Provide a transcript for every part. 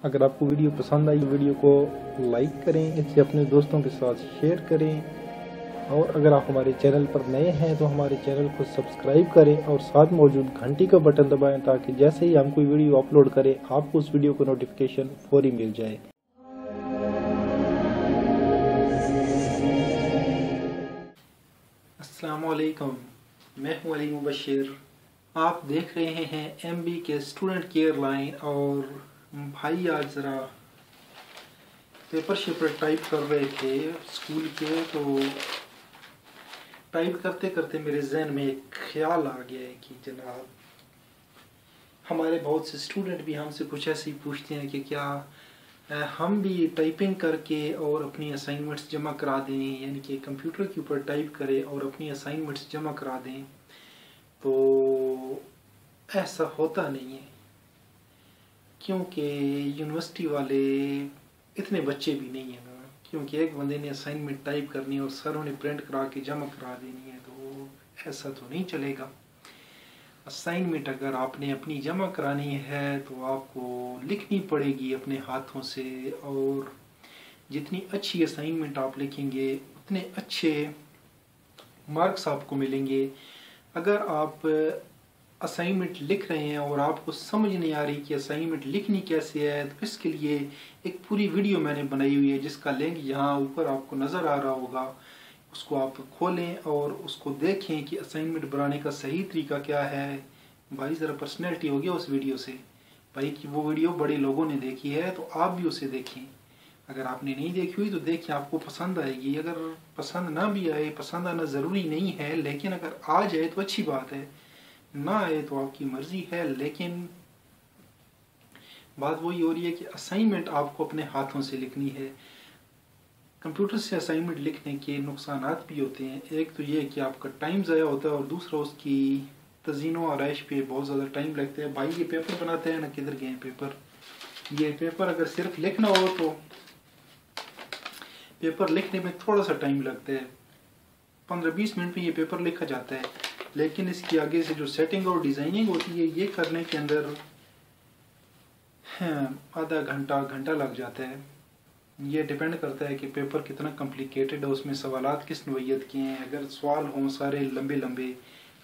अगर आपको वीडियो पसंद आई वीडियो को लाइक करें, इसे अपने दोस्तों के साथ शेयर करें और अगर आप हमारे चैनल पर नए हैं तो हमारे चैनल को सब्सक्राइब करें और साथ मौजूद घंटी का बटन दबाएं ताकि जैसे ही हम कोई वीडियो अपलोड करें आपको उस वीडियो को नोटिफिकेशन फौरी मिल जाए। अस्सलाम वालेकुम, मैं हूं अली मुबशिर। आप देख रहे हैं एमबी के स्टूडेंट केयर लाइन और भाई आज ज़रा पेपर शेपर टाइप कर रहे थे स्कूल के, तो टाइप करते करते मेरे जहन में एक ख्याल आ गया है कि जनाब हमारे बहुत से स्टूडेंट भी हमसे कुछ ऐसे ही पूछते हैं कि क्या हम भी टाइपिंग करके और अपनी असाइनमेंट्स जमा करा दें, यानी कि कंप्यूटर के ऊपर टाइप करें और अपनी असाइनमेंट्स जमा करा दें। तो ऐसा होता नहीं है क्योंकि यूनिवर्सिटी वाले इतने बच्चे भी नहीं हैं ना, क्योंकि एक बंदे ने असाइनमेंट टाइप करनी है और सरों ने प्रिंट करा के जमा करा देनी है, तो ऐसा तो नहीं चलेगा। असाइनमेंट अगर आपने अपनी जमा करानी है तो आपको लिखनी पड़ेगी अपने हाथों से, और जितनी अच्छी असाइनमेंट आप लिखेंगे उतने अच्छे मार्क्स आपको मिलेंगे। अगर आप असाइनमेंट लिख रहे हैं और आपको समझ नहीं आ रही कि असाइनमेंट लिखनी कैसे है, तो इसके लिए एक पूरी वीडियो मैंने बनाई हुई है जिसका लिंक यहाँ ऊपर आपको नज़र आ रहा होगा। उसको आप खोलें और उसको देखें कि असाइनमेंट बनाने का सही तरीका क्या है। भाई ज़रा पर्सनैलिटी हो गया उस वीडियो से, भाई कि वो वीडियो बड़े लोगों ने देखी है तो आप भी उसे देखें। अगर आपने नहीं देखी हुई तो देखिए, आपको पसंद आएगी। अगर पसंद ना भी आए, पसंद आना ज़रूरी नहीं है, लेकिन अगर आ जाए तो अच्छी बात है, ना आए तो आपकी मर्जी है। लेकिन बात वही हो रही है कि असाइनमेंट आपको अपने हाथों से लिखनी है। कंप्यूटर से असाइनमेंट लिखने के नुकसानात भी होते हैं। एक तो ये कि आपका टाइम ज़ाया होता है और दूसरा उसकी तज़ीनो आराइश पे बहुत ज़्यादा टाइम लगता है। भाई ये पेपर बनाते हैं ना, किधर गए पेपर? ये पेपर अगर सिर्फ लिखना हो तो पेपर लिखने में थोड़ा सा टाइम लगता है, 15-20 मिनट में ये पेपर लिखा जाता है। लेकिन इसकी आगे से जो सेटिंग और डिज़ाइनिंग होती है ये करने के अंदर आधा घंटा लग जाता है। ये डिपेंड करता है कि पेपर कितना कॉम्प्लिकेटेड है, उसमें सवालात किस नोयत के हैं। अगर सवाल हों सारे लंबे लंबे,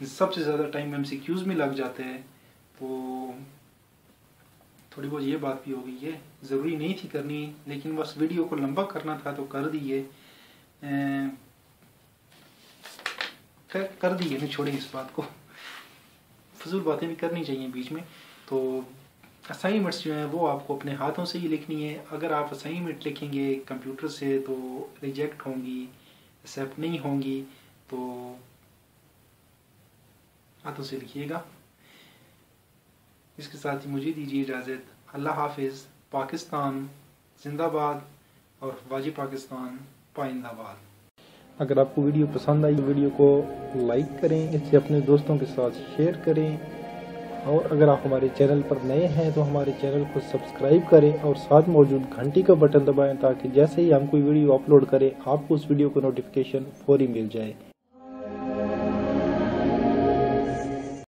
सबसे ज़्यादा टाइम MCQs में लग जाता है। तो थोड़ी बहुत ये बात भी हो गई है, ज़रूरी नहीं थी करनी, लेकिन बस वीडियो को लंबा करना था तो कर दिए। नहीं, छोड़े इस बात को, फजूल बातें भी करनी चाहिए बीच में। तो असाइनमेंट्स जो हैं वो आपको अपने हाथों से ही लिखनी है। अगर आप असाइनमेंट लिखेंगे कंप्यूटर से तो रिजेक्ट होंगी, एक्सेप्ट नहीं होंगी, तो हाथों से लिखिएगा। इसके साथ ही मुझे दीजिए इजाज़त। अल्लाह हाफिज़। पाकिस्तान जिंदाबाद और वाजी पाकिस्तान पाइंदाबाद। अगर आपको वीडियो पसंद आई वीडियो को लाइक करें, इसे अपने दोस्तों के साथ शेयर करें और अगर आप हमारे चैनल पर नए हैं तो हमारे चैनल को सब्सक्राइब करें और साथ मौजूद घंटी का बटन दबाएं ताकि जैसे ही हम कोई वीडियो अपलोड करें आपको उस वीडियो को नोटिफिकेशन फौरी मिल जाए।